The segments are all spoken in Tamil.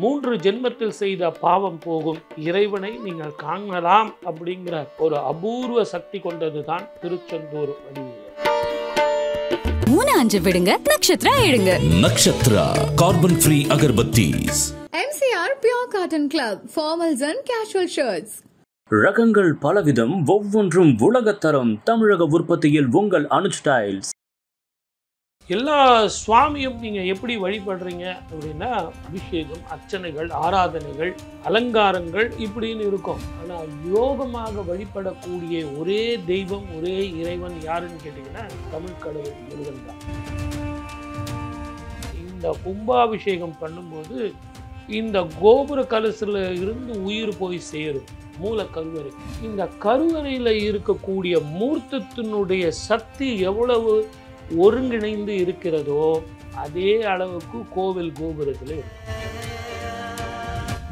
மூன்று ஜென்மத்தில் செய்த பாவம் போகும், இறைவனை நீங்கள் காணலாம் அப்படிங்கிற ஒரு அபூர்வ சக்தி கொண்டதுதான் திருச்செந்தூர் வடிவேலு. 3-5 விடுங்க, நட்சத்திரா எழுங்க. Nakshatra carbon free agarbattis. MCR Pure Cotton Club, formals and casual shirts. ரகங்கள் பலவிதம், ஒவ்வொன்றும் உலகத்தரம். தமிழக உற்பத்தியில் உங்கள் அனுஜ் ஸ்டைல்ஸ். எல்லா சுவாமியும் நீங்கள் எப்படி வழிபடுறீங்க அப்படின்னா அபிஷேகம், அர்ச்சனைகள், ஆராதனைகள், அலங்காரங்கள் இப்படின்னு இருக்கும். ஆனால் யோகமாக வழிபடக்கூடிய ஒரே தெய்வம், ஒரே இறைவன் யாருன்னு கேட்டிங்கன்னா தமிழ் கடவுள் முருகன் தான். இந்த கும்பாபிஷேகம் பண்ணும்போது இந்த கோபுர கலசில் இருந்து உயிர் போய் சேரும் மூல கருவறை. இந்த கருவறையில் இருக்கக்கூடிய மூர்த்தத்தினுடைய சக்தி எவ்வளவு ஒருங்கிணைந்து இருக்கிறதோ அதே அளவுக்கு கோவில் கோபுரத்தில்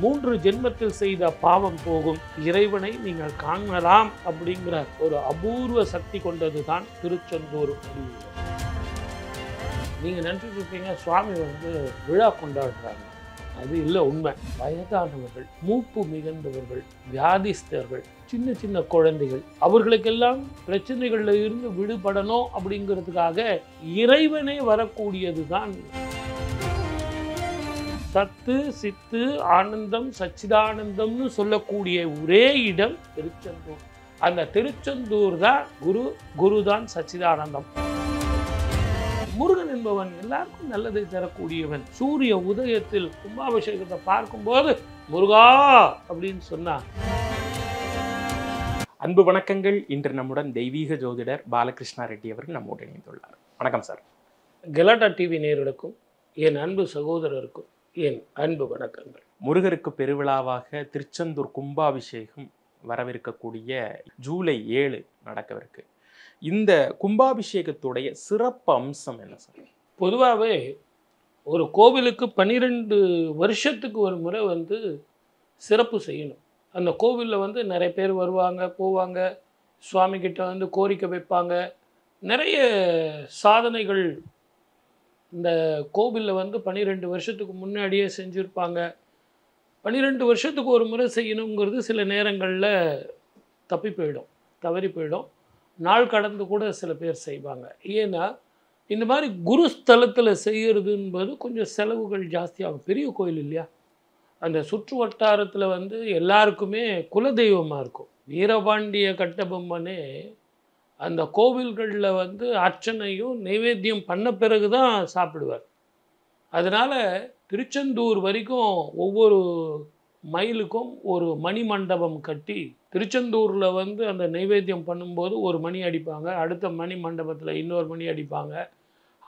மூன்று ஜென்மத்தில் செய்த பாவம் போகும், இறைவனை நீங்கள் காணலாம் அப்படிங்கிற ஒரு அபூர்வ சக்தி கொண்டதுதான் திருச்செந்தூர் வடிவேலு. நீங்கள் நினச்சிட்டு இருப்பீங்க சுவாமி விழா கொண்டாடுறாங்க. அது இல்லை உண்மை. வயதானவர்கள், மூப்பு மிகுந்தவர்கள், வியாதிஸ்தர்கள், சின்ன சின்ன குழந்தைகள், அவர்களுக்கெல்லாம் பிரச்சனைகளில் இருந்து விடுபடணும் அப்படிங்கிறதுக்காக இறைவனே வரக்கூடியது தான். சத்து, சித்து, ஆனந்தம், சச்சிதானந்தம்னு சொல்லக்கூடிய ஒரே இடம் திருச்செந்தூர். அந்த திருச்செந்தூர் தான் குரு தான் சச்சிதானந்தம். முருகன் என்பவன் எல்லாருக்கும் நல்லதை தரக்கூடியவன். சூரிய உதயத்தில் கும்பாபிஷேகத்தை பார்க்கும்போது முருகா அப்படின்னு சொன்னா. அன்பு வணக்கங்கள். இன்று நம்முடன் தெய்வீக ஜோதிடர் பாலகிருஷ்ணா ரெட்டி அவர்கள் நம்மோடு இணைந்துள்ளார். வணக்கம் சார். கலாட்டா டிவி நேயர்களுக்கும் என் அன்பு சகோதரருக்கும் என் அன்பு வணக்கங்கள். முருகருக்கு பெருவிழாவாக திருச்செந்தூர் கும்பாபிஷேகம் வரவிருக்கக்கூடிய ஜூலை 7 நடக்கவிருக்கு. இந்த கும்பாபிஷேகத்துடைய சிறப்பு அம்சம் என்ன சார்? பொதுவாகவே ஒரு கோவிலுக்கு 12 வருஷத்துக்கு ஒரு முறை சிறப்பு செய்யணும். அந்த கோவிலில் நிறைய பேர் வருவாங்க, போவாங்க, சுவாமிகிட்ட கோரிக்கை வைப்பாங்க. நிறைய சாதனைகள் இந்த கோவிலில் 12 வருஷத்துக்கு முன்னாடியே செஞ்சுருப்பாங்க. 12 வருஷத்துக்கு ஒரு முறை செய்யணுங்கிறது சில நேரங்களில் தவறி போயிடும். நாள் கடந்து கூட சில பேர் செய்வாங்க. ஏன்னா இந்த மாதிரி குருஸ்தலத்தில் செய்கிறது என்பது கொஞ்சம் செலவுகள் ஜாஸ்தியாகும். பெரிய கோயில் இல்லையா, அந்த சுற்று வட்டாரத்தில் எல்லாருக்குமே குலதெய்வமாக இருக்கும். வீரபாண்டிய கட்டபொம்மனே அந்த கோவில்களில் அர்ச்சனையும் நைவேத்தியம் பண்ண பிறகு தான் சாப்பிடுவார். அதனால் திருச்செந்தூர் வரைக்கும் ஒவ்வொரு மைலுக்கும் ஒரு மணி மண்டபம் கட்டி திருச்செந்தூரில் அந்த நைவேத்தியம் பண்ணும்போது ஒரு மணி அடிப்பாங்க, அடுத்த மணி மண்டபத்தில் இன்னொரு மணி அடிப்பாங்க.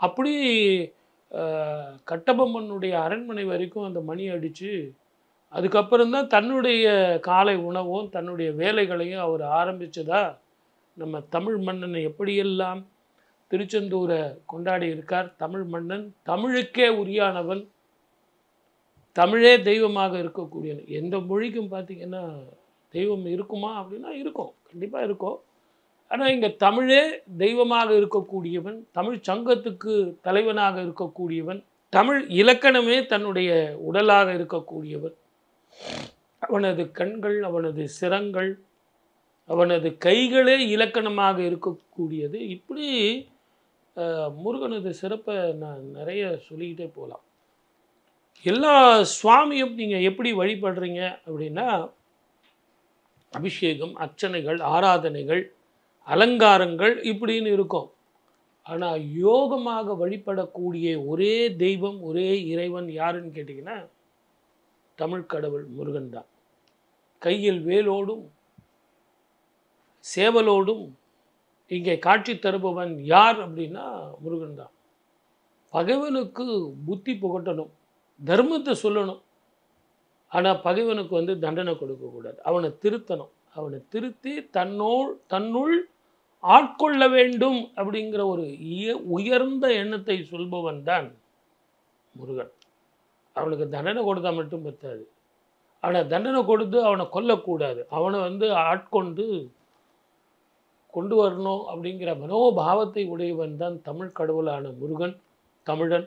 அப்படி கட்டபொம்மனுடைய அரண்மனை வரைக்கும் அந்த மணி அடித்து அதுக்கப்புறம்தான் தன்னுடைய காலை உணவும் தன்னுடைய வேலைகளையும் அவர் ஆரம்பித்ததா நம்ம தமிழ் மன்னன் எப்படியெல்லாம் திருச்செந்தூரை கொண்டாடி இருக்கார். தமிழ் மன்னன் தமிழுக்கே உரியானவன், தமிழே தெய்வமாக இருக்கக்கூடியவன். எந்த மொழிக்கும் பார்த்திங்கன்னா தெய்வம் இருக்குமா அப்படின்னா இருக்கும், கண்டிப்பாக இருக்கும். ஆனால் இங்கே தமிழே தெய்வமாக இருக்கக்கூடியவன், தமிழ் சங்கத்துக்கு தலைவனாக இருக்கக்கூடியவன், தமிழ் இலக்கணமே தன்னுடைய உடலாக இருக்கக்கூடியவன். அவனது கண்கள், அவனது சிரங்கள், அவனது கைகளே இலக்கணமாக இருக்கக்கூடியது. இப்படி முருகனது சிறப்பை நான் நிறைய சொல்லிக்கிட்டே போகலாம். எல்லா சுவாமியும் நீங்கள் எப்படி வழிபடுறீங்க அப்படின்னா அபிஷேகம், அர்ச்சனைகள், ஆராதனைகள், அலங்காரங்கள் இப்படின்னு இருக்கும். ஆனால் யோகமாக வழிபடக்கூடிய ஒரே தெய்வம், ஒரே இறைவன் யாருன்னு கேட்டிங்கன்னா தமிழ் கடவுள் முருகன் தான். கையில் வேலோடும் சேவலோடும் இங்கே காட்சி தருபவன் யார் அப்படின்னா முருகன் தான். பகைவனுக்கு புத்தி புகட்டணும், தர்மத்தை சொல்லணும். ஆனால் பகைவனுக்கு தண்டனை கொடுக்கக்கூடாது. அவனை திருத்தணும். அவனை திருத்தி தன்னுள் ஆட்கொள்ள வேண்டும் அப்படிங்கிற ஒரு உயர்ந்த எண்ணத்தை சொல்பவன் தான் முருகன். அவனுக்கு தண்டனை கொடுத்தா மட்டும் பத்தாது. ஆனால் தண்டனை கொடுத்து அவனை கொல்லக்கூடாது. அவனை ஆட்கொண்டு கொண்டு வரணும் அப்படிங்கிற மனோபாவத்தை உடையவன் தான் தமிழ் கடவுளான முருகன், தமிழன்.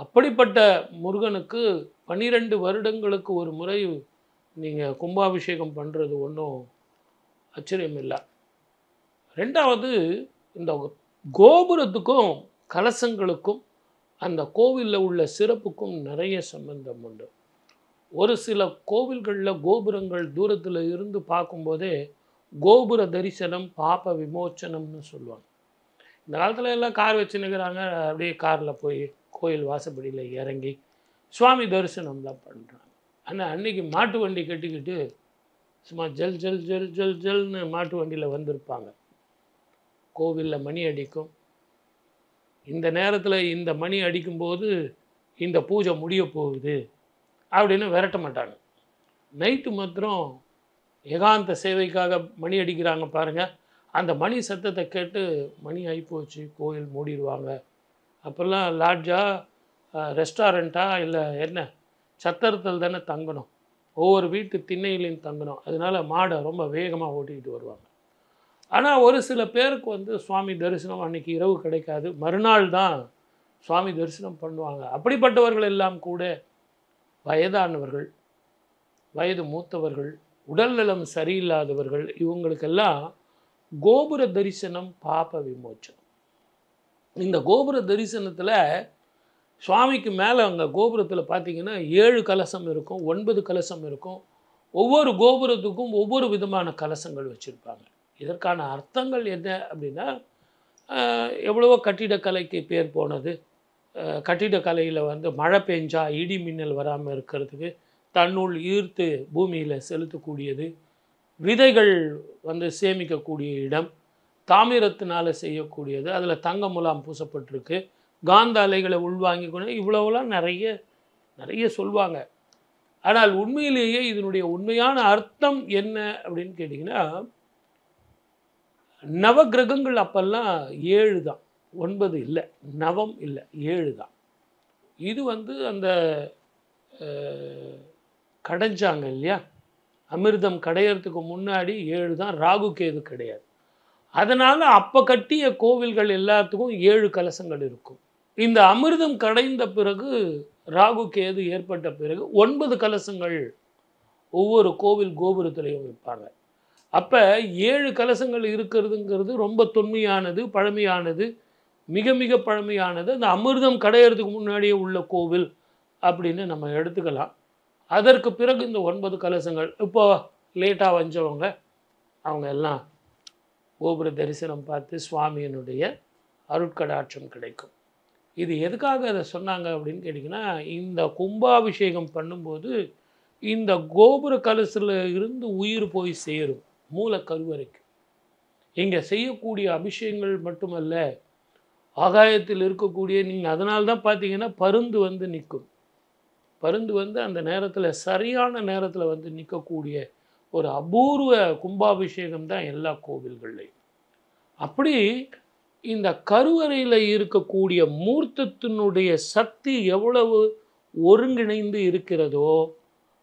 அப்படிப்பட்ட முருகனுக்கு 12 வருடங்களுக்கு ஒரு முறை நீங்கள் கும்பாபிஷேகம் பண்ணுறது ஒன்றும் ஆச்சரியம் இல்லை. ரெண்டாவது, இந்த கோபுரத்துக்கும் கலசங்களுக்கும் அந்த கோவிலில் உள்ள சிறப்புக்கும் நிறைய சம்பந்தம் உண்டு. ஒரு சில கோவில்களில் கோபுரங்கள் தூரத்தில் இருந்து பார்க்கும்போதே கோபுர தரிசனம் பாப விமோச்சனம்னு சொல்லுவாங்க. இந்த காலத்தில் எல்லாம் கார் வச்சுன்னுக்கிறாங்க, அப்படியே காரில் போய் கோயில் வாசப்படியில் இறங்கி சுவாமி தரிசனம்லாம் பண்ணுறாங்க. ஆனால் அன்றைக்கி மாட்டு வண்டி கட்டிக்கிட்டு சும்மா ஜல் ஜல் ஜல் ஜல் ஜல்னு மாட்டு வண்டியில் வந்திருப்பாங்க. கோவிலில் மணி அடிக்கும். இந்த நேரத்தில் இந்த மணி அடிக்கும்போது இந்த பூஜை முடிய போகுது அப்படின்னு விரட்ட மாட்டாங்க. நைட்டு மாத்திரம் ஏகாந்த சேவைக்காக மணி அடிக்கிறாங்க பாருங்கள். அந்த மணி சத்தத்தை கேட்டு மணி ஆகிப்போச்சு கோயில் மூடிடுவாங்க. அப்போல்லாம் லாட்ஜா, ரெஸ்டாரண்ட்டா, இல்லை என்ன சத்திரத்தில் தானே தங்கணும். ஒவ்வொரு வீட்டு திண்ணையிலையும் தங்கணும். அதனால் மாடை ரொம்ப வேகமாக ஓட்டிக்கிட்டு வருவாங்க. ஆனால் ஒரு சில பேருக்கு சுவாமி தரிசனம் அன்றைக்கி இரவு கிடைக்காது, மறுநாள் தான் சுவாமி தரிசனம் பண்ணுவாங்க. அப்படிப்பட்டவர்கள் எல்லாம் கூட வயதானவர்கள், வயது மூத்தவர்கள், உடல்நலம் சரியில்லாதவர்கள், இவங்களுக்கெல்லாம் கோபுர தரிசனம் பாப விமோச்சனம். இந்த கோபுர தரிசனத்தில் சுவாமிக்கு மேலே அங்கே கோபுரத்தில் பார்த்திங்கன்னா 7 கலசம் இருக்கும், 9 கலசம் இருக்கும். ஒவ்வொரு கோபுரத்துக்கும் ஒவ்வொரு விதமான கலசங்கள் வச்சுருப்பாங்க. இதற்கான அர்த்தங்கள் என்ன அப்படின்னா, எவ்வளவோ கட்டிடக்கலைக்கு பேர் போனது. கட்டிடக்கலையில் மழை பெஞ்சா இடி மின்னல் வராமல் இருக்கிறதுக்கு தன்னுள் ஈர்த்து பூமியில் செலுத்தக்கூடியது, விதைகள் சேமிக்கக்கூடிய இடம், தாமிரத்தினால் செய்யக்கூடியது, அதில் தங்க முலாம் பூசப்பட்டிருக்கு, காந்த அலைகளை உள்வாங்கி கொண்டு இவ்வளவுலாம் நிறைய சொல்லுவாங்க. ஆனால் உண்மையிலேயே இதனுடைய உண்மையான அர்த்தம் என்ன அப்படின்னு கேட்டிங்கன்னா, நவகிரகங்கள் அப்பெல்லாம் 7 தான், 9 இல்லை, நவம் இல்லை, 7 தான். இது அந்த கடைஞ்சாங்க இல்லையா, அமிர்தம் கடையிறதுக்கு முன்னாடி 7 தான், ராகு கேது கிடையாது. அதனால் அப்போ கட்டிய கோவில்கள் எல்லாத்துக்கும் 7 கலசங்கள் இருக்கும். இந்த அமிர்தம் கடைந்த பிறகு, ராகு கேது ஏற்பட்ட பிறகு 9 கலசங்கள் ஒவ்வொரு கோவில் கோபுரத்திலையும் வைப்பாங்க. அப்போ 7 கலசங்கள் இருக்கிறதுங்கிறது ரொம்ப தொன்மையானது, பழமையானது, மிக மிக பழமையானது. அந்த அமிர்தம் கடையிறதுக்கு முன்னாடியே உள்ள கோவில் அப்படின்னு நம்ம எடுத்துக்கலாம். அதற்கு பிறகு இந்த 9 கலசங்கள், இப்போ லேட்டாக வந்தவங்க அவங்க எல்லாம் கோபுர தரிசனம் பார்த்து சுவாமியினுடைய அருட்கடாட்சம் கிடைக்கும். இது எதுக்காக அதை சொன்னாங்க அப்படின்னு கேட்டிங்கன்னா, இந்த கும்பாபிஷேகம் பண்ணும்போது இந்த கோபுர கலசில் இருந்து உயிர் போய் சேரும் மூல கருவறைக்கு. இங்கே செய்யக்கூடிய அபிஷேகங்கள் மட்டுமல்ல, ஆகாயத்தில் இருக்கக்கூடிய, நீங்கள் அதனால்தான் பார்த்தீங்கன்னா பருந்து நிற்கும். பருந்து அந்த நேரத்தில், சரியான நேரத்தில் நிற்கக்கூடிய ஒரு அபூர்வ கும்பாபிஷேகம் தான் எல்லா கோவில்கள்லையும். அப்படி இந்த கருவறையில் இருக்கக்கூடிய மூர்த்தத்தினுடைய சக்தி எவ்வளவு ஒருங்கிணைந்து இருக்கிறதோ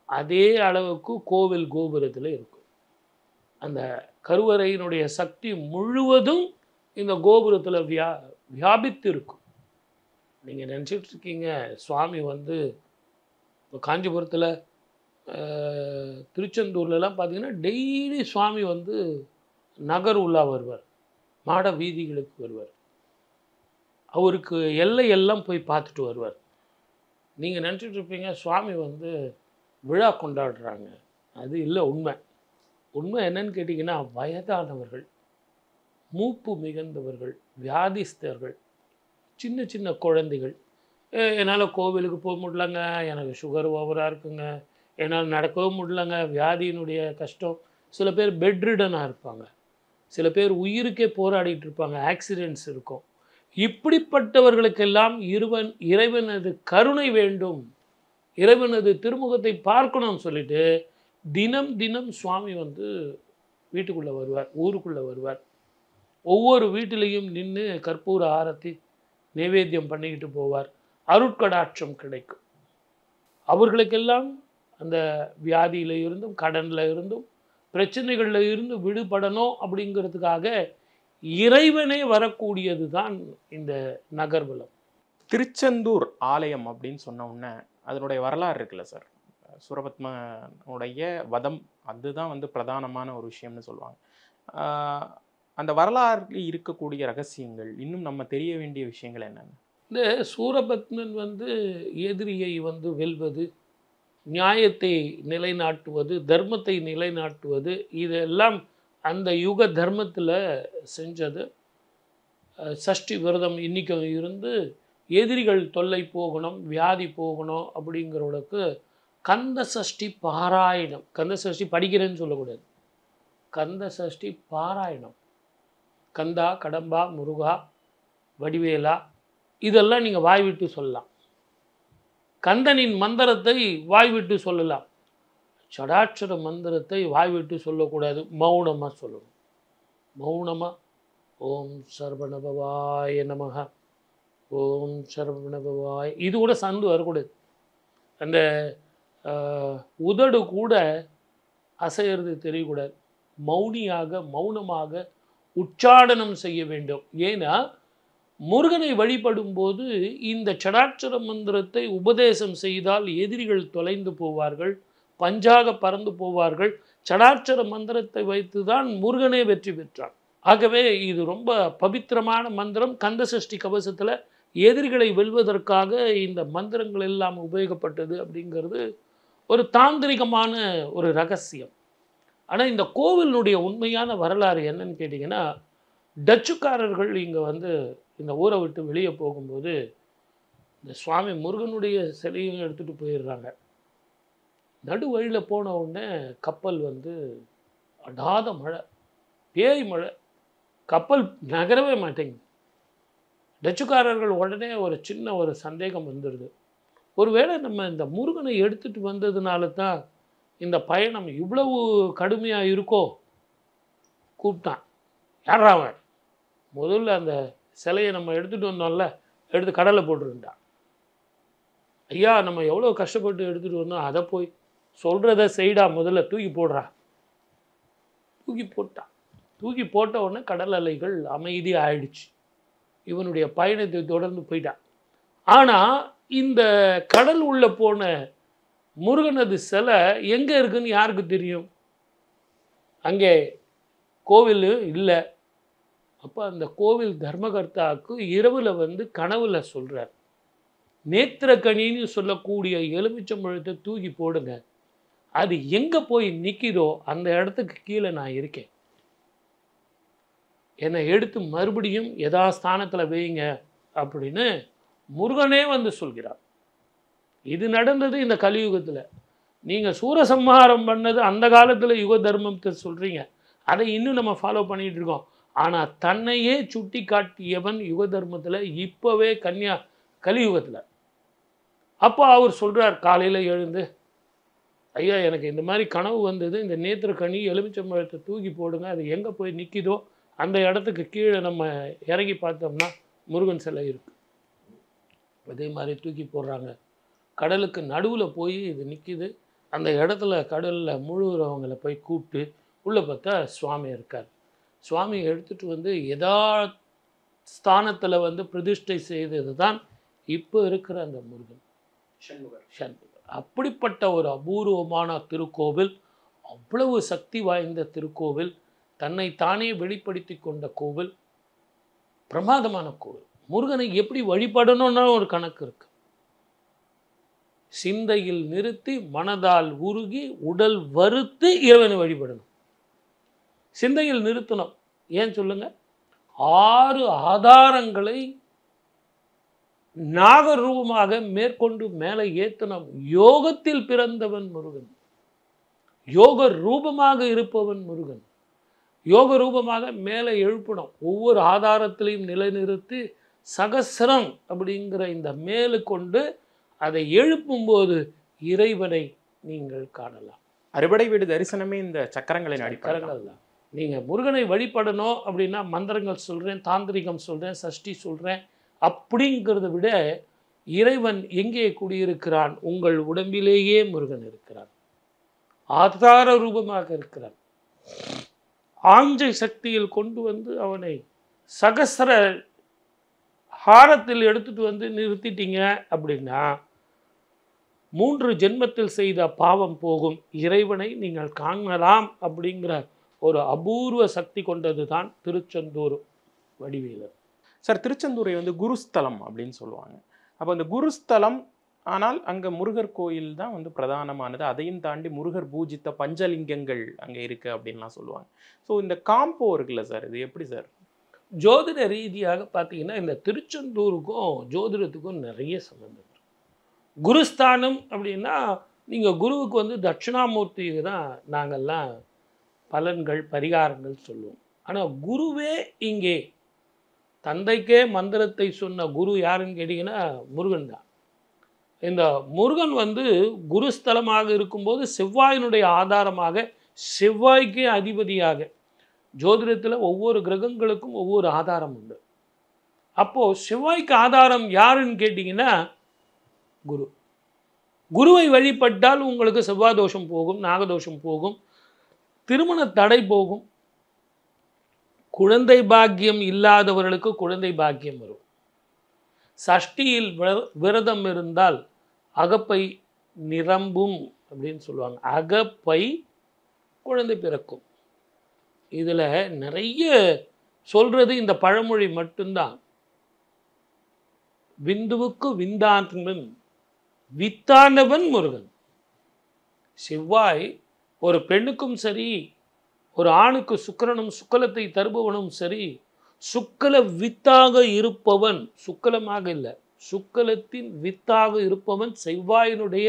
அதே அளவுக்கு கோவில் கோபுரத்தில் இருக்கும். அந்த கருவறையினுடைய சக்தி முழுவதும் இந்த கோபுரத்தில் வியாபித்து இருக்கும். நீங்கள் நினச்சிட்டு இருக்கீங்க சுவாமி இப்போ காஞ்சிபுரத்தில், திருச்செந்தூர்லலாம் பார்த்தீங்கன்னா டெய்லி சுவாமி நகர் உள்ளா வருவார், மாட வீதிகளுக்கு வருவார், அவருக்கு எல்லையெல்லாம் போய் பார்த்துட்டு வருவார். நீங்கள் நினச்சிட்டு இருப்பீங்க சுவாமி விழா கொண்டாடுறாங்க. அது இல்லை உண்மை. உண்மை என்னன்னு கேட்டிங்கன்னா, வயதானவர்கள், மூப்பு மிகுந்தவர்கள், வியாதிஸ்தர்கள், சின்ன சின்ன குழந்தைகள், என்னால் கோவிலுக்கு போக முடியலங்க, எனக்கு சுகர் ஓவராக இருக்குங்க, என்னால் நடக்கவும் முடியலங்க, வியாதியினுடைய கஷ்டம். சில பேர் பெட்ரிடனாக இருப்பாங்க, சில பேர் உயிருக்கே போராடிட்டு இருப்பாங்க, ஆக்சிடென்ட்ஸ் இருக்கும். இப்படிப்பட்டவர்களுக்கெல்லாம் இறைவனது கருணை வேண்டும், இறைவனது திருமுகத்தை பார்க்கணும்னு சொல்லிட்டு தினம் தினம் சுவாமி வீட்டுக்குள்ளே வருவார், ஊருக்குள்ளே வருவார். ஒவ்வொரு வீட்டிலையும் நின்று கற்பூர ஆரத்தி நைவேத்தியம் பண்ணிக்கிட்டு போவார். அருட்கடாட்சம் கிடைக்கும். அவர்களுக்கெல்லாம் அந்த வியாதியில் இருந்தும், கடனில் இருந்தும், பிரச்சனைகளில் இருந்து விடுபடணும் அப்படிங்கிறதுக்காக இறைவனே வரக்கூடியது தான் இந்த நகர்வலம். திருச்செந்தூர் ஆலயம் அப்படின்னு சொன்ன உடனே அதனுடைய வரலாறு இருக்குல்ல சார், சூரபத்மனுடைய வதம் அதுதான் வந்து பிரதானமான ஒரு விஷயம்னு சொல்லுவாங்க. அந்த வரலாறு இருக்கக்கூடிய ரகசியங்கள், இன்னும் நம்ம தெரிய வேண்டிய விஷயங்கள் என்னென்ன? இந்த சூரபத்மன் வந்து எதிரியை வந்து வெல்வது, நியாயத்தை நிலைநாட்டுவது, தர்மத்தை நிலைநாட்டுவது, இதெல்லாம் அந்த யுக தர்மத்தில் செஞ்சது. சஷ்டி விரதம் இன்றைக்கும் இருந்து எதிரிகள் தொல்லை போகணும், வியாதி போகணும் அப்படிங்கிறவளுக்கு கந்த சஷ்டி பாராயணம், கந்த சஷ்டி படிக்கிறேன்னு சொல்லக்கூடாது, கந்த சஷ்டி பாராயணம், கந்தா, கடம்பா, முருகா, வடிவேலா, இதெல்லாம் நீங்கள் வாய் விட்டு சொல்லலாம். கந்தனின் மந்திரத்தை வாய் விட்டு சொல்லலாம். சடாட்சர மந்திரத்தை வாய் விட்டு சொல்லக்கூடாது, மௌனமாக சொல்லணும். மௌனமாக ஓம் சரவணபவாய நமக, ஓம் சரவணபவாய், இது கூட சந்து வரக்கூடாது. அந்த உதடு கூட அசைகிறது தெரியக்கூடாது. மௌனியாக மௌனமாக உச்சாடனம் செய்ய வேண்டும். ஏன்னா முருகனை வழிபடும் போது இந்த சடாட்சர மந்திரத்தை உபதேசம் செய்தால் எதிரிகள் தொலைந்து போவார்கள், பஞ்சாக பறந்து போவார்கள். சடாட்சர மந்திரத்தை வைத்து தான் முருகனே வெற்றி பெற்றான். ஆகவே இது ரொம்ப பவித்திரமான மந்திரம். கந்த சஷ்டி கவசத்தில் எதிரிகளை வெல்வதற்காக இந்த மந்திரங்கள் எல்லாம் உபயோகப்பட்டது அப்படிங்கிறது ஒரு தாந்திரிகமான ஒரு ரகசியம். ஆனால் இந்த கோவிலுடைய உண்மையான வரலாறு என்னன்னு கேட்டிங்கன்னா, டச்சுக்காரர்கள் இங்கே வந்து இந்த ஊரை விட்டு வெளியே போகும்போது இந்த சுவாமி முருகனுடைய சிலையும் எடுத்துகிட்டு போயிடுறாங்க. நடு வழியில் போன உடனே கப்பல் வந்து அடாத மழை, பேய் மழை, கப்பல் நகரவே மாட்டேங்குது. டச்சுக்காரர்கள் உடனே ஒரு சின்ன ஒரு சந்தேகம் வந்துடுது. ஒருவேளை நம்ம இந்த முருகனை எடுத்துகிட்டு வந்ததுனால தான் இந்த பயணம் இவ்வளவு கடுமையாக இருக்கோ. கூப்பிட்டான், யாரா அவன்? முதல்ல அந்த சிலையை நம்ம எடுத்துகிட்டு வந்தோம்ல, எடுத்து கடலை போட்டுருந்தான். ஐயா, நம்ம எவ்வளோ கஷ்டப்பட்டு எடுத்துகிட்டு வந்தோம், அதை போய் சொல்கிறத செய்டா, முதல்ல தூக்கி போடுறா. தூக்கி போட்டான். தூக்கி போட்ட உடனே கடல் அலைகள் அமைதி ஆயிடுச்சு. இவனுடைய பயணத்தை தொடர்ந்து போயிட்டான். ஆனால் இந்த கடல் உள்ள போன முருகனது சிலை எங்கே இருக்குன்னு யாருக்கு தெரியும்? அங்கே கோவில் இல்லை. அப்போ அந்த கோவில் தர்மகர்த்தாவுக்கு இரவில் வந்து கனவுல சொல்கிறார், நேத்திரக்கணின்னு சொல்லக்கூடிய எலுமிச்சம்பழத்தை தூக்கி போடுங்க, அது எங்கே போய் நிற்கிதோ அந்த இடத்துக்கு கீழே நான் இருக்கேன், என்னை எடுத்து மறுபடியும் யதாஸ்தானத்தில் வைங்க அப்படின்னு முருகனே வந்து சொல்கிறார். இது நடந்தது இந்த கலியுகத்தில். நீங்கள் சூரசம்ஹாரம் பண்ணது அந்த காலத்தில் யுக தர்மத்தை சொல்கிறீங்க, அதை இன்னும் நம்ம ஃபாலோ பண்ணிகிட்டு இருக்கோம். ஆனால் தன்னையே சுட்டி காட்டியவன் யுக தர்மத்தில் இப்போவே கலியுகத்தில். அப்போ அவர் சொல்கிறார், காலையில் எழுந்து, ஐயா எனக்கு இந்த மாதிரி கனவு வந்தது, இந்த நேத்திரக்கனி எலுமிச்சம்பழத்தை தூக்கி போடுங்க, அது எங்கே போய் நிற்கிதோ அந்த இடத்துக்கு கீழே நம்ம இறங்கி பார்த்தோம்னா முருகன் சிலை இருக்குது. அதே மாதிரி தூக்கி போடுறாங்க. கடலுக்கு நடுவில் போய் இது நிற்கிது. அந்த இடத்துல கடலில் முழுகிறவங்களை போய் கூப்பிட்டு உள்ளே பார்த்தா சுவாமி இருக்கார். சுவாமியை எடுத்துகிட்டு வந்து ஸ்தானத்தில் வந்து பிரதிஷ்டை செய்தது தான் இப்போ இருக்கிற அந்த முருகன் சண்முகர். அப்படிப்பட்ட ஒரு அபூர்வமான திருக்கோவில், அவ்வளவு சக்தி வாய்ந்த திருக்கோவில், தன்னை தானே வெளிப்படுத்தி கொண்ட கோவில், பிரமாதமான கோவில். முருகனை எப்படி வழிபடணும்னா ஒரு கணக்கு இருக்கு. சிந்தையில் நிறுத்தி மனதால் உருகி உடல் வருத்து இறைவனை வழிபடணும். சிந்தையில் நிறுத்தணும். ஏன் சொல்லுங்க? 6 ஆதாரங்களை நாகரூபமாக மேற்கொண்டு மேலே ஏத்தனம். யோகத்தில் பிறந்தவன் முருகன், யோக ரூபமாக இருப்பவன் முருகன். யோக ரூபமாக மேலே எழுப்பணும். ஒவ்வொரு ஆதாரத்திலையும் நிலைநிறுத்தி சகசிரம் அப்படிங்கிற இந்த மேலு கொண்டு அதை எழுப்பும்போது இறைவனை நீங்கள் காணலாம். அறுபடை வீடு தரிசனமே இந்த சக்கரங்களின் சக்கரங்கள் தான். நீங்கள் முருகனை வழிபடணும் அப்படின்னா மந்திரங்கள் சொல்கிறேன், தாந்திரிகம் சொல்கிறேன், சஷ்டி சொல்கிறேன், அப்படிங்கிறத விட இறைவன் எங்கே குடியிருக்கிறான்? உங்கள் உடம்பிலேயே முருகன் இருக்கிறான், ஆதார ரூபமாக இருக்கிறான். ஆஞ்சை சக்தியில் கொண்டு வந்து அவனை சகசர ஹாரத்தில் எடுத்துட்டு வந்து நிறுத்திட்டீங்க அப்படின்னா 3 ஜென்மத்தில் செய்த பாவம் போகும், இறைவனை நீங்கள் காணலாம் அப்படிங்கிற ஒரு அபூர்வ சக்தி கொண்டது தான் திருச்செந்தூர் வடிவேலர். சார், திருச்செந்தூரை வந்து குருஸ்தலம் அப்படின்னு சொல்லுவாங்க. அப்போ அந்த குருஸ்தலம், ஆனால் அங்கே முருகர் கோயில் தான் வந்து பிரதானமானது. அதையும் தாண்டி முருகர் பூஜித்த பஞ்சலிங்கங்கள் அங்கே இருக்குது அப்படின்லாம் சொல்லுவாங்க. ஸோ இந்த காம்போ இருக்குல்ல சார், இது எப்படி சார்? ஜோதிட ரீதியாக பார்த்தீங்கன்னா இந்த திருச்செந்தூருக்கும் ஜோதிடத்துக்கும் நிறைய சம்பந்தம். குருஸ்தானம் அப்படின்னா நீங்கள் குருவுக்கு வந்து தட்சிணாமூர்த்திக்கு தான் நாங்கள்லாம் பலன்கள் பரிகாரங்கள் சொல்லுவோம். ஆனால் குருவே இங்கே தந்தைக்கே மந்திரத்தை சொன்ன குரு யாருன்னு கேட்டிங்கன்னா முருகன் தான். இந்த முருகன் வந்து குருஸ்தலமாக இருக்கும்போது செவ்வாயினுடைய ஆதாரமாக, செவ்வாய்க்கே அதிபதியாக, ஜோதிடத்தில் ஒவ்வொரு கிரகங்களுக்கும் ஒவ்வொரு ஆதாரம் உண்டு. அப்போது செவ்வாய்க்கு ஆதாரம் யாருன்னு கேட்டிங்கன்னா குரு. குருவை வழிபட்டால் உங்களுக்கு செவ்வாய் தோஷம் போகும், நாகதோஷம் போகும், திருமண தடை போகும், குழந்தை பாக்கியம் இல்லாதவர்களுக்கு குழந்தை பாக்கியம் வரும். சஷ்டியில் விரதம் இருந்தால் அகப்பை நிரம்பும் அப்படின்னு சொல்லுவாங்க. அகப்பை குழந்தை பிறக்கும். இதில் நிறைய சொல்றது இந்த பழமொழி மட்டும்தான். விந்துவுக்கு விந்தானவன் வித்தானவன் முருகன். செவ்வாய் ஒரு பெண்ணுக்கும் சரி, ஒரு ஆணுக்கு சுக்கிரனும் சுக்கலத்தை தருபவனும் சரி, சுக்கல வித்தாக இருப்பவன், சுக்கலமாக இல்லை, சுக்கலத்தின் வித்தாக இருப்பவன் செவ்வாயினுடைய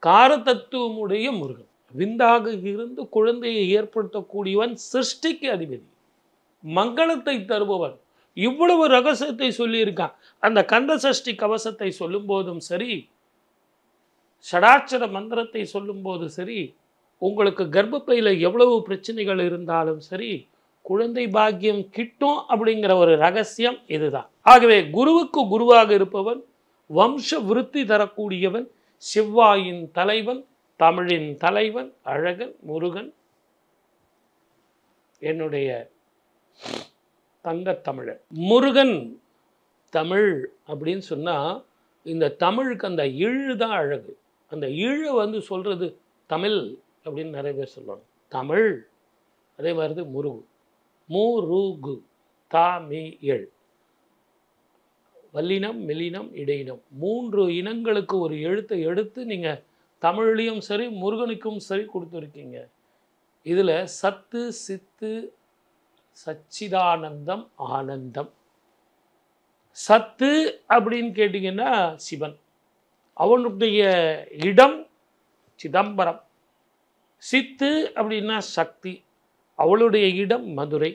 காரதத்துவமுடைய முருகன். விந்தாக இருந்து குழந்தையை ஏற்படுத்தக்கூடியவன், சிருஷ்டிக்கு அதிபதி, மங்களத்தை தருபவன். இவ்வளவு ரகசியத்தை சொல்லியிருக்கான். அந்த கந்த சஷ்டி கவசத்தை சொல்லும் போதும் சரி, ஷடாட்சர மந்திரத்தை சொல்லும்போது சரி, உங்களுக்கு கர்ப்பப்பையில் எவ்வளவு பிரச்சனைகள் இருந்தாலும் சரி, குழந்தை பாக்கியம் கிட்டும் அப்படிங்கிற ஒரு ரகசியம் இதுதான். ஆகவே குருவுக்கு குருவாக இருப்பவன், வம்ச விருத்தி தரக்கூடியவன், செவ்வாயின் தலைவன், தமிழின் தலைவன், அழகன் முருகன், என்னுடைய தங்கத்தமிழன் முருகன். தமிழ் அப்படின்னு சொன்னால் இந்த தமிழுக்கு அந்த இழு தான் அழகு. அந்த இழை வந்து சொல்கிறது தமிழ் அப்படின்னு நிறைய பேர் சொல்லுவாங்க. தமிழ் அதே மாதிரி முருகு, முருகு, தாமி எள், வல்லினம் மெல்லினம் இடையினம், 3 இனங்களுக்கு ஒரு எழுத்தை எடுத்து நீங்கள் தமிழ்லையும் சரி முருகனுக்கும் சரி கொடுத்துருக்கீங்க. இதில் சத்து சித்து சச்சிதானந்தம் ஆனந்தம். சத்து அப்படின்னு கேட்டிங்கன்னா சிவன், அவனுடைய இடம் சிதம்பரம். சித்து அப்படின்னா சக்தி, அவளுடைய இடம் மதுரை.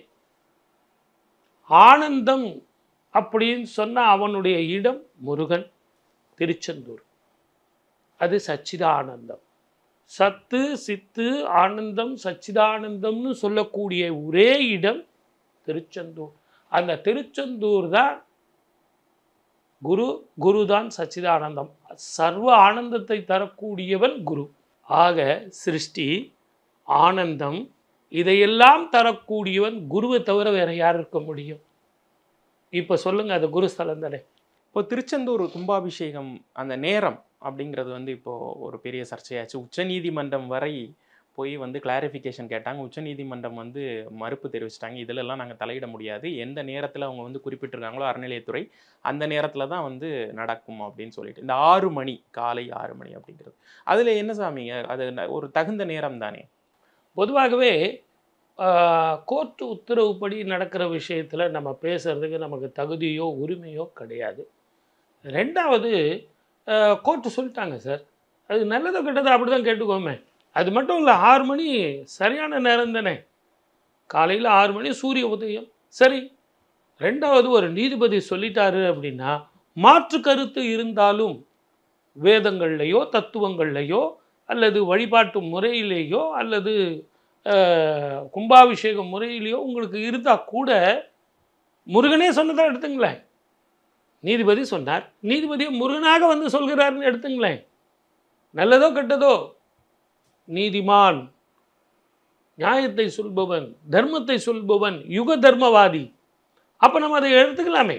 ஆனந்தம் அப்படின்னு சொன்னால் அவனுடைய இடம் முருகன், திருச்செந்தூர். அது சச்சிதானந்தம். சத்து சித்து ஆனந்தம் சச்சிதானந்தம்னு சொல்லக்கூடிய ஒரே இடம் திருச்செந்தூர். அந்த திருச்செந்தூர் தான் குரு, குரு தான் சச்சிதானந்தம். சர்வ ஆனந்தத்தை தரக்கூடியவன் குரு. ஆக சிருஷ்டி ஆனந்தம் இதையெல்லாம் தரக்கூடியவன் குருவை தவிர வேற யார் இருக்க முடியும்? இப்போ சொல்லுங்க, அது குருஸ்தலம் தானே. இப்போ திருச்செந்தூர் கும்பாபிஷேகம் அந்த நேரம் அப்படிங்கிறது வந்து இப்போது ஒரு பெரிய சர்ச்சையாச்சு. உச்சநீதிமன்றம் வரை போய் வந்து கிளாரிஃபிகேஷன் கேட்டாங்க. உச்சநீதிமன்றம் வந்து மறுப்பு தெரிவிச்சிட்டாங்க. இதிலெல்லாம் நாங்கள் தலையிட முடியாது, எந்த நேரத்தில் அவங்க வந்து குறிப்பிட்டிருக்காங்களோ அறநிலையத்துறை அந்த நேரத்தில் தான் வந்து நடக்கும் அப்படின்னு சொல்லிட்டு. இந்த 6 மணி, காலை 6 மணி அப்படிங்கிறது அதில் என்ன சாமிங்க, அது ஒரு தகுந்த நேரம் தானே? பொதுவாகவே கோர்ட்டு உத்தரவுப்படி நடக்கிற விஷயத்தில் நம்ம பேசுகிறதுக்கு நமக்கு தகுதியோ உரிமையோ கிடையாது. ரெண்டாவது, கோர்ட்டு சொல்லிட்டாங்க சார், அது நல்லதோ கெட்டதோ அப்படி தான் கேட்டுக்கோமே. அது மட்டும் இல்லை, 6 மணி சரியான நேரம் தானே. காலையில் 6 மணி சூரிய உதயம், சரி. ரெண்டாவது, ஒரு நீதிபதி சொல்லிட்டாரு அப்படின்னா மாற்று கருத்து இருந்தாலும் வேதங்கள்லையோ தத்துவங்கள்லையோ அல்லது வழிபாட்டு முறையிலேயோ அல்லது கும்பாபிஷேக முறையிலேயோ உங்களுக்கு இருந்தால் கூட முருகனே சொன்னதாக எடுத்துங்களேன். நீதிபதி சொன்னார், நீதிபதியை முருகனாக வந்து சொல்கிறாருன்னு எடுத்துங்களேன். நல்லதோ கெட்டதோ, நீதிமான், நியாயத்தை சொல்பவன், தர்மத்தை சொல்பவன், யுக தர்மவாதி. அப்போ நம்ம அதை எடுத்துக்கலாமே.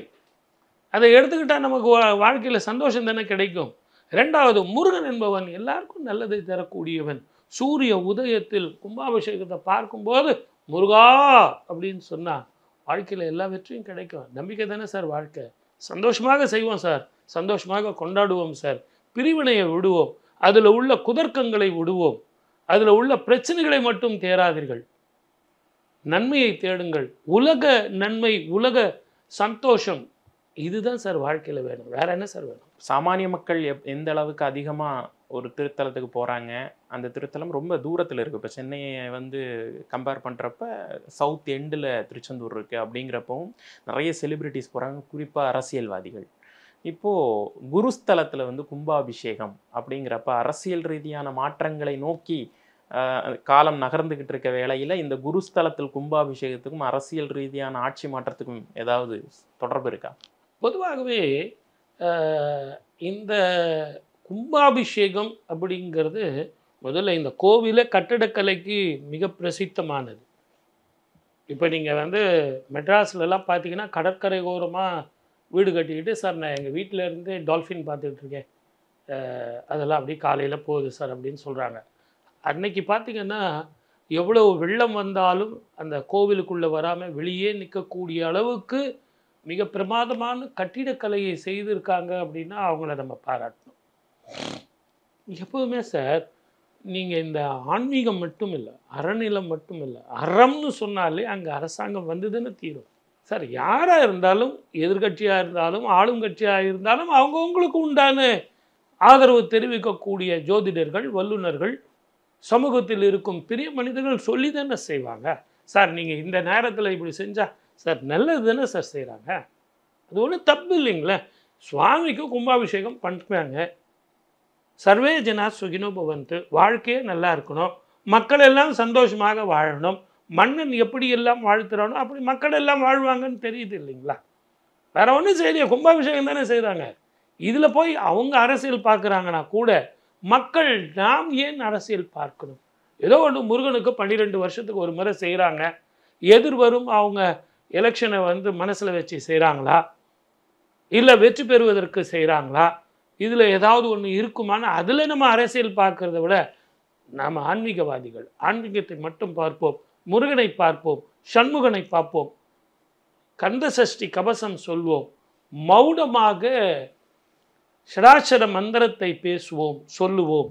அதை எடுத்துக்கிட்டால் நமக்கு வாழ்க்கையில் சந்தோஷம் தானே கிடைக்கும். ரெண்டாவது, முருகன் என்பவன் எல்லாருக்கும் நல்லதை தரக்கூடியவன். சூரிய உதயத்தில் கும்பாபிஷேகத்தை பார்க்கும்போது முருகா அப்படின்னு சொன்னால் வாழ்க்கையில் எல்லா வெற்றியும் கிடைக்கும். நம்பிக்கை தானே சார் வாழ்க்கை. சந்தோஷமாக செய்வோம் சார், சந்தோஷமாக கொண்டாடுவோம் சார். பிரிவினையை விடுவோம், அதில் உள்ள குதர்க்கங்களை விடுவோம், அதில் உள்ள பிரச்சனைகளை மட்டும் தேராதீர்கள். நன்மையை தேடுங்கள். உலக நன்மை, உலக சந்தோஷம், இதுதான் சார் வாழ்க்கையில் வேணும். வேற என்ன சார் வேணும்? சாமானிய மக்கள் எந்த அளவுக்கு அதிகமாக ஒரு திருத்தலத்துக்கு போகிறாங்க, அந்த திருத்தலம் ரொம்ப தூரத்தில் இருக்குது. இப்போ சென்னையை வந்து கம்பேர் பண்ணுறப்ப சவுத் எண்டில் திருச்செந்தூர் இருக்குது. அப்படிங்கிறப்பவும் நிறைய செலிப்ரிட்டிஸ் போகிறாங்க, குறிப்பாக அரசியல்வாதிகள். இப்போது குருஸ்தலத்தில் வந்து கும்பாபிஷேகம் அப்படிங்கிறப்ப அரசியல் ரீதியான மாற்றங்களை நோக்கி காலம் நகர்ந்துக்கிட்டு இருக்க வேளையில் இந்த குருஸ்தலத்தில் கும்பாபிஷேகத்துக்கும் அரசியல் ரீதியான ஆட்சி மாற்றத்துக்கும் ஏதாவது தொடர்பு இருக்கா? பொதுவாகவே இந்த கும்பாபிஷேகம் அப்படிங்கிறது முதல்ல இந்த கோவில கட்டடக்கலைக்கு மிக பிரசித்தமானது. இப்போ நீங்கள் வந்து மெட்ராஸ்லலாம் பார்த்தீங்கன்னா கடற்கரை ஓரமாக வீடு கட்டிக்கிட்டு, சார் நான் எங்கள் வீட்டில் இருந்து டால்ஃபின் பார்த்துக்கிட்டு இருக்கேன், அதெல்லாம் அப்படியே காலையில் போகுது சார் அப்படின்னு சொல்கிறாங்க. அன்னைக்கு பார்த்திங்கன்னா எவ்வளோ வெள்ளம் வந்தாலும் அந்த கோவிலுக்குள்ளே வராமல் வெளியே நிற்கக்கூடிய அளவுக்கு மிக பிரமாதமான கட்டிடக்கலையை செய்திருக்காங்க அப்படின்னா அவங்கள நம்ம பாராட்டணும். எப்போதுமே சார் நீங்கள் இந்த ஆன்மீகம் மட்டும் இல்லை, அறநிலம் மட்டும் இல்லை, அறம்னு சொன்னாலே அங்கே அரசாங்கம் வந்துதுன்னு தீரும் சார். யாராக இருந்தாலும், எதிர்கட்சியாக இருந்தாலும் ஆளும் கட்சியாக இருந்தாலும் அவங்கவுங்களுக்கு உண்டான ஆதரவு தெரிவிக்கக்கூடிய ஜோதிடர்கள், வல்லுநர்கள், சமூகத்தில் இருக்கும் பெரிய மனிதர்கள் சொல்லி தானே செய்வாங்க. சார் நீங்கள் இந்த நேரத்தில் இப்படி செஞ்சால் சார் நல்லது தானே சார் செய்கிறாங்க, அது ஒன்றும் தப்பு இல்லைங்களே. சுவாமிக்கு கும்பாபிஷேகம் பண்ணுறாங்க, சர்வே ஜனா சுகினோ பவந்து, வாழ்க்கையே நல்லா இருக்கணும், மக்கள் எல்லாம் சந்தோஷமாக வாழணும், மன்னன் எப்படி எல்லாம் வாழ்த்துறானோ அப்படி மக்கள் எல்லாம் வாழ்வாங்கன்னு தெரியுது இல்லைங்களா. வேற ஒன்றும் செய்யலையே, கும்பாபிஷேகம் தானே செய்கிறாங்க. இதில் போய் அவங்க அரசியல் பார்க்குறாங்கன்னா கூட மக்கள் நாம் ஏன் அரசியல் பார்க்கணும்? ஏதோ ஒன்று முருகனுக்கு 12 வருஷத்துக்கு ஒரு முறை செய்கிறாங்க, எதிர்வரும் அவங்க எலெக்ஷனை வந்து மனசில் வச்சு செய்கிறாங்களா, இல்லை வெற்றி பெறுவதற்கு செய்கிறாங்களா, இதில் ஏதாவது ஒன்று இருக்குமான்னு அதில் நம்ம அரசியல் பார்க்குறத விட நாம் ஆன்மீகவாதிகள் ஆன்மீகத்தை மட்டும் பார்ப்போம், முருகனை பார்ப்போம், சண்முகனை பார்ப்போம், கந்த சஷ்டி கவசம் சொல்வோம், மௌனமாக ஷடாட்சர மந்திரத்தை பேசுவோம், சொல்லுவோம்,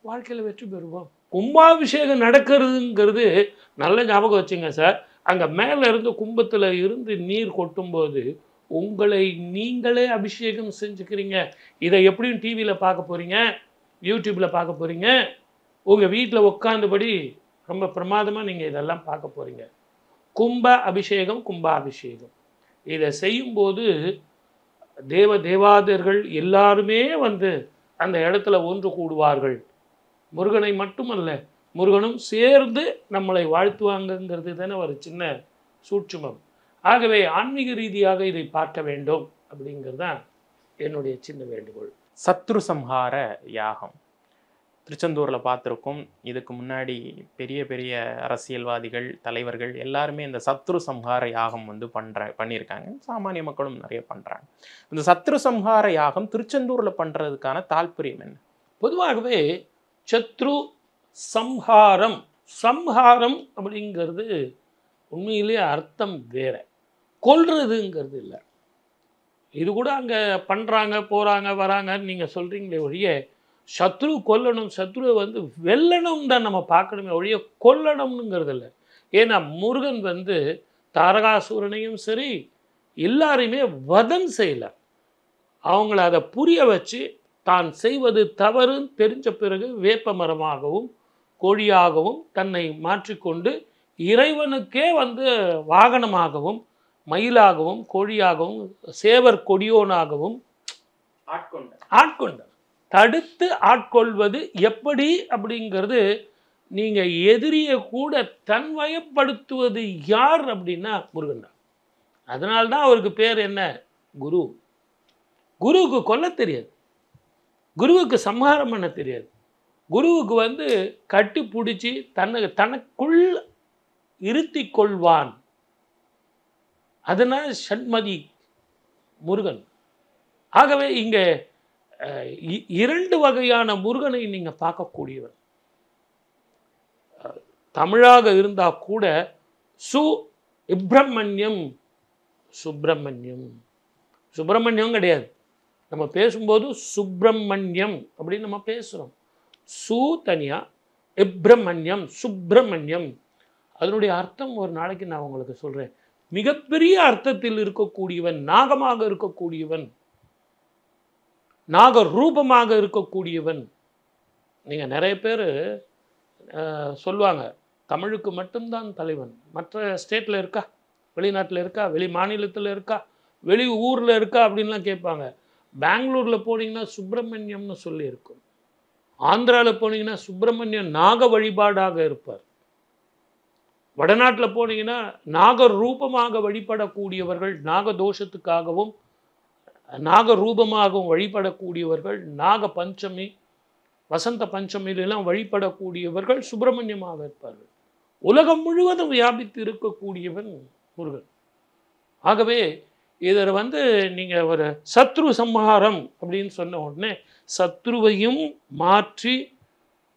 வாழ்க்கையில் வெற்றி பெறுவோம். கும்பாபிஷேகம் நடக்கிறதுங்கிறது நல்ல ஞாபகம் வச்சுங்க சார். அங்கே மேலே இருந்து கும்பத்தில் இருந்து நீர் கொட்டும்போது உங்களை நீங்களே அபிஷேகம் செஞ்சுக்கிறீங்க. இதை எப்படியும் டிவியில் பார்க்க போகிறீங்க, யூடியூப்பில் பார்க்க போகிறீங்க, உங்கள் வீட்டில் உட்காந்துபடி ரொம்ப பிரமாதமாக நீங்கள் இதெல்லாம் பார்க்க போகிறீங்க. கும்ப அபிஷேகம், கும்பாபிஷேகம் இதை செய்யும்போது தேவாதிர்கள் எல்லாருமே வந்து அந்த இடத்துல ஒன்று கூடுவார்கள். முருகனை மட்டுமல்ல, முருகனும் சேர்ந்து நம்மளை வாழ்த்துவாங்கங்கிறது தானே ஒரு சின்ன சூட்சுமம். ஆகவே ஆன்மீக ரீதியாக இதை பார்க்க வேண்டும் அப்படிங்கிறது தான் என்னுடைய சின்ன வேண்டுகோள். சத்ரு சம்ஹார யாகம் திருச்செந்தூரில் பார்த்துருக்கோம். இதுக்கு முன்னாடி பெரிய பெரிய அரசியல்வாதிகள், தலைவர்கள் எல்லாருமே இந்த சத்ரு சம்ஹார யாகம் வந்து பண்ணியிருக்காங்க. சாமானிய மக்களும் நிறைய பண்ணுறாங்க. இந்த சத்ரு சம்ஹார யாகம் திருச்செந்தூரில் பண்ணுறதுக்கான தாற்பயம் என்ன? பொதுவாகவே சத்ரு சம்ஹாரம், சம்ஹாரம் அப்படிங்கிறது உண்மையிலேயே அர்த்தம் வேற, கொல்றதுங்கிறது இல்லை. இது கூட அங்கே பண்ணுறாங்க, போகிறாங்க, வராங்கன்னு நீங்கள் சொல்கிறீங்களே ஒழிய சத்ரு கொல்லணும், சத்ருவை வந்து வெல்லணும் தான் நம்ம பார்க்கணுமே ஒழிய கொல்லணும்னுங்கிறது இல்லை. ஏன்னா முருகன் வந்து தாரகாசூரனையும் சரி எல்லாரையுமே வதம் செய்யலை, அவங்கள அதை புரிய வச்சு தான் செய்வது தவறுன்னு தெரிஞ்ச பிறகு வேப்ப மரமாகவும் கோழியாகவும் தன்னை மாற்றிக்கொண்டு இறைவனுக்கே வந்து வாகனமாகவும் மயிலாகவும் கோழியாகவும் சேவர் கொடியோனாகவும் ஆட்கொண்டார். தடுத்து ஆட்கொள்வது எப்படி அப்படிங்கிறது, நீங்கள் எதிரியை கூட தன்வயப்படுத்துவது யார் அப்படின்னா முருகன் தான். அதனால்தான் அவருக்கு பேர் என்ன? குரு. குருவுக்கு கொல்ல தெரியாது, குருவுக்கு சம்ஹாரம் பண்ண தெரியாது, குருவுக்கு வந்து கட்டி பிடிச்சி தனக்குள் இருத்தி கொள்வான். அதனால் சண்மதி முருகன். ஆகவே இங்கே இரண்டு வகையான முருகனை நீங்கள் பார்க்கக்கூடியவர். தமிழாக இருந்தால் கூட சுப்பிரமணியம் சுப்பிரமணியம் கிடையாது. நம்ம பேசும்போது சுப்பிரமணியம் அப்படின்னு நம்ம பேசுகிறோம். தனியாக இப்ரமணியம் சுப்பிரமணியம். அதனுடைய அர்த்தம் ஒரு நாளைக்கு நான் உங்களுக்கு சொல்கிறேன். மிகப்பெரிய அர்த்தத்தில் இருக்கக்கூடியவன், நாகமாக இருக்கக்கூடியவன், நாக ரூபமாக இருக்கக்கூடியவன். நீங்கள் நிறைய பேர் சொல்லுவாங்க தமிழுக்கு மட்டும்தான் தலைவன், மற்ற ஸ்டேட்டில் இருக்கா, வெளிநாட்டில் இருக்கா, வெளி மாநிலத்தில் இருக்கா, வெளி ஊரில் இருக்கா அப்படின்லாம் கேட்பாங்க. பெங்களூரில் போனீங்கன்னா சுப்பிரமணியம்னு சொல்லி இருக்கும். ஆந்திராவில் போனீங்கன்னா சுப்பிரமணியம் நாக வழிபாடாக இருப்பார். வடநாட்டில் போனீங்கன்னா நாக ரூபமாக வழிபடக்கூடியவர்கள், நாக தோஷத்துக்காகவும் நாக ரூபமாகவும் வழிபடக்கூடியவர்கள், நாக பஞ்சமி வசந்த பஞ்சமியிலெல்லாம் வழிபடக்கூடியவர்கள் சுப்பிரமணியமாக இருப்பார்கள். உலகம் முழுவதும் வியாபித்து இருக்கக்கூடியவன் முருகன். ஆகவே இதில் நீங்கள் ஒரு சத்ரு சம்ஹாரம் அப்படின்னு சொன்ன உடனே சத்ருவையும் மாற்றி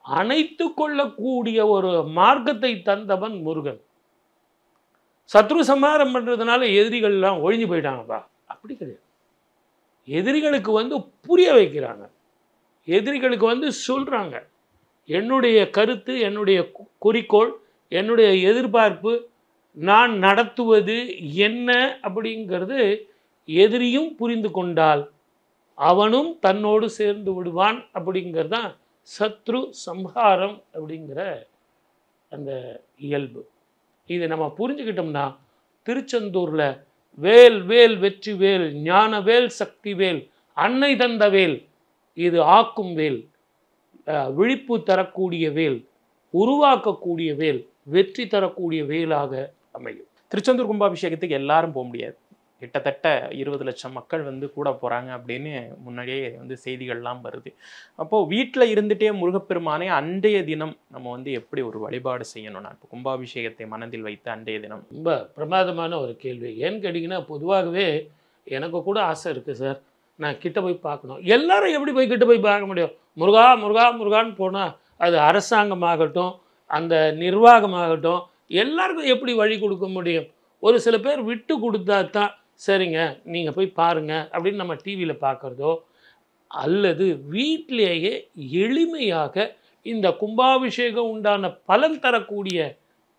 அணைத்து கொள்ளக்கூடிய ஒரு மார்க்கத்தை தந்தவன் முருகன். சத்ரு சம்ஹாரம் பண்ணுறதுனால எதிரிகள்லாம் ஒழிஞ்சு போயிட்டாங்கப்பா, அப்படி கிடையாது. எதிரிகளுக்கு புரிய வைக்கிறாங்க, எதிரிகளுக்கு சொல்கிறாங்க என்னுடைய கருத்து, என்னுடைய குறிக்கோள், என்னுடைய எதிர்பார்ப்பு, நான் நடத்துவது என்ன அப்படிங்கிறது எதிரியும் புரிந்து கொண்டால் அவனும் தன்னோடு சேர்ந்து விடுவான். அப்படிங்கிறது தான் சத்ரு சம்ஹாரம் அப்படிங்கிற அந்த இயல்பு. இதை நம்ம புரிஞ்சுக்கிட்டோம்னா திருச்செந்தூரில் வேல் வேல் வெற்றி வேல், ஞான வேல், சக்தி வேல், அன்னை தந்த வேல், இது ஆக்கும் வேல், விழிப்பு தரக்கூடிய வேல், உருவாக்கக்கூடிய வேல், வெற்றி தரக்கூடிய வேலாக அமையும். திருச்செந்தூர் கும்பாபிஷேகத்துக்கு எல்லாரும் போக முடியாது. கிட்டத்தட்ட 20 லட்சம் மக்கள் கூட போகிறாங்க அப்படின்னு முன்னாடியே செய்திகள்லாம் வருது. அப்போது வீட்டில் இருந்துகிட்டே முருகப்பெருமானே அன்றைய தினம் நம்ம எப்படி ஒரு வழிபாடு செய்யணும்னா, இப்போ கும்பாபிஷேகத்தை மனதில் வைத்து அன்றைய தினம்? ரொம்ப பிரமாதமான ஒரு கேள்வி. ஏன்னு கேட்டிங்கன்னா, பொதுவாகவே எனக்கு கூட ஆசை இருக்குது சார், நான் கிட்ட போய் பார்க்கணும். எல்லாரும் எப்படி போய் கிட்ட போய் பார்க்க முடியும்? முருகா முருகா முருகான்னு போனால் அது அரசாங்கமாகட்டும், அந்த நிர்வாகமாகட்டும், எல்லாருக்கும் எப்படி வழி கொடுக்க முடியும்? ஒரு சில பேர் விட்டு கொடுத்தா தான் சரிங்க நீங்கள் போய் பாருங்கள் அப்படின்னு நம்ம டிவியில் பார்க்குறதோ, அல்லது வீட்டிலேயே எளிமையாக இந்த கும்பாபிஷேகம் உண்டான பலன் தரக்கூடிய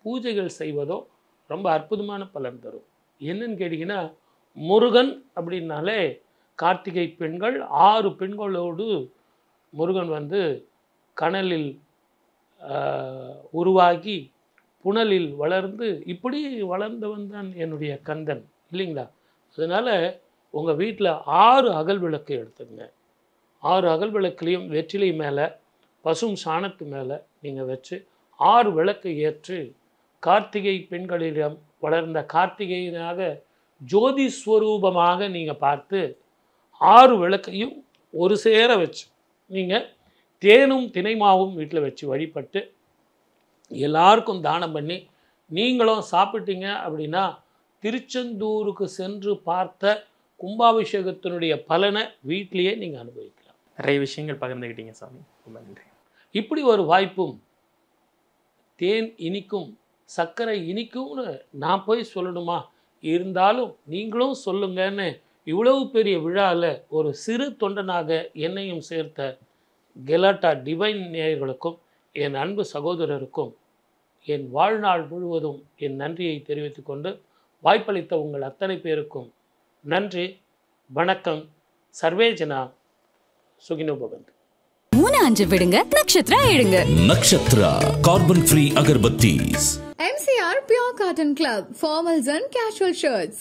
பூஜைகள் செய்வதோ ரொம்ப அற்புதமான பலன் தரும். என்னன்னு கேட்டிங்கன்னா, முருகன் அப்படின்னாலே கார்த்திகை பெண்கள் 6 பெண்களோடு முருகன் கனலில் உருவாகி புனலில் வளர்ந்து இப்படி வளர்ந்தவன் தான் என்னுடைய கந்தன், இல்லைங்களா? அதனால் உங்கள் வீட்டில் 6 அகல் விளக்கு எடுத்துங்க. 6 அகல் விளக்குலேயும் வெற்றிலை மேலே பசும் சாணத்து மேலே நீங்கள் வச்சு 6 விளக்கு ஏற்று கார்த்திகை பெண்களிடம் வளர்ந்த கார்த்திகையாக ஜோதி ஸ்வரூபமாக நீங்கள் பார்த்து 6 விளக்கையும் ஒரு சேர வச்சு நீங்கள் தேனும் தினைமாவும் வீட்டில் வச்சு வழிபட்டு எல்லாருக்கும் தானம் பண்ணி நீங்களும் சாப்பிட்டீங்க அப்படின்னா திருச்செந்தூருக்கு சென்று பார்த்த கும்பாபிஷேகத்தினுடைய பலனை வீட்டிலேயே நீங்கள் அனுபவிக்கலாம். நிறைய விஷயங்கள் பகிர்ந்துக்கிட்டீங்க சாமி, ரொம்ப நன்றி. இப்படி ஒரு வாய்ப்பும், தேன் இனிக்கும் சர்க்கரை இனிக்கும்னு நான் போய் சொல்லணுமா? இருந்தாலும் நீங்களும் சொல்லுங்கன்னு இவ்வளவு பெரிய விழாவில் ஒரு சிறு தொண்டனாக என்னையும் சேர்த்த கெலாட்டா டிவைன் நேயர்களுக்கும் என் அன்பு சகோதரருக்கும் என் வாழ்நாள் முழுவதும் என் நன்றியை தெரிவித்துக் கொண்டு வாய்ப்பளித்த உங்கள் அத்தனை பேருக்கும் நன்றி. வணக்கம். சர்வே ஜனா சுகினோ பவந்து. 3-5 விடுங்க, நட்சத்திரா எடுங்க. Nakshatra carbon free agarbattis. MCR Pure Cotton Club formals and casual shirts.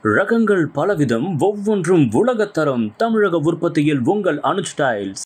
ரகங்கள் பலவிதம், ஒவ்வொன்றும் உலகத்தரம். தமிழக உற்பத்தியில் உங்கள் அனுஜ் ஸ்டைல்ஸ்.